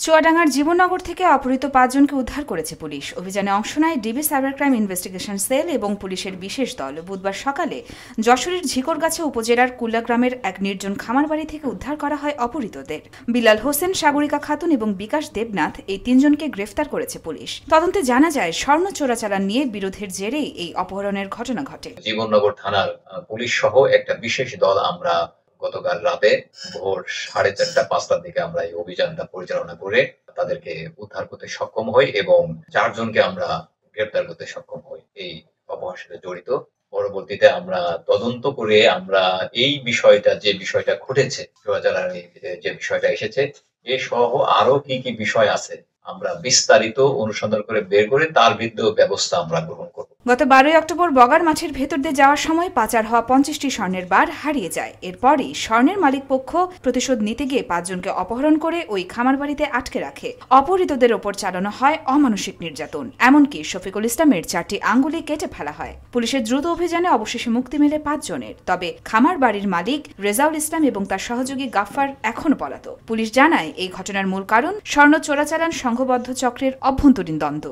চুয়াডাঙ্গার জীবননগর থেকে অপহৃত ৫ জনকে উদ্ধার করেছে পুলিশ। অভিযানে অংশ নেয় DB cyber crime investigation cell এবং পুলিশের বিশেষ দল। বুধবার সকালে যশোরের ঝিকরগাছা উপজেলার কুল্লা গ্রামের এক নির্জন খামারবাড়ি থেকে উদ্ধার করা হয় অপহৃতদের। বিলাল হোসেন, সাগরিকা খাতুন এবং বিকাশ দেবনাথ এই ৩ জনকে গ্রেফতার করেছে পুলিশ। তদন্তে জানা যায়, স্বর্ণ চোরাচালান নিয়ে বিরোধের জেরেই এই অপহরণের ঘটনা ঘটে। জীবননগর থানার পুলিশ সহ একটা বিশেষ দল আমরা গতকাল রাতে ভোর 4:30-5টার দিকে আমরা এই অভিযানটা পরিচালনা করে তাদেরকে উদ্ধার করতে সক্ষম হই এবং ৪ জনকে আমরা গ্রেপ্তার করতে সক্ষম হই এই অপহরণের সাথে জড়িত। পরবর্তীতে আমরা তদন্ত করে আমরা এই বিষয়টা যে বিষয়টা ঘটেছে, চোরাচালানের যে বিষয়টা এসেছে, এ সহ আরো কি কি বিষয় আছে আমরা বিস্তারিত অনুসন্ধান করে বের করে তার বিরুদ্ধে ব্যবস্থা আমরা গ্রহণ করব। গত ১২ অক্টোবর বগার মাঠের ভেতর দিয়ে যাওয়ার সময় পাচার হওয়া ৫০টি স্বর্ণের বার হারিয়ে যায়। এরপরই স্বর্ণের মালিক পক্ষ প্রতিশোধ নিতে গিয়ে ৫ জনকে অপহরণ করে ওই খামারবাড়িতে আটকে রাখে। অপহৃতদের ওপর চালানো হয় অমানসিক নির্যাতন, এমনকি শফিকুল ইসলামের ৪টি আঙ্গুলি কেটে ফেলা হয়। পুলিশের দ্রুত অভিযানে অবশেষে মুক্তি মেলে ৫ জনের। তবে খামারবাড়ির মালিক রেজাউল ইসলাম এবং তার সহযোগী গাফফার এখনও পলাতক। পুলিশ জানায়, এই ঘটনার মূল কারণ স্বর্ণ চোরাচালান সংঘবদ্ধ চক্রের অভ্যন্তরীণ দ্বন্দ্ব।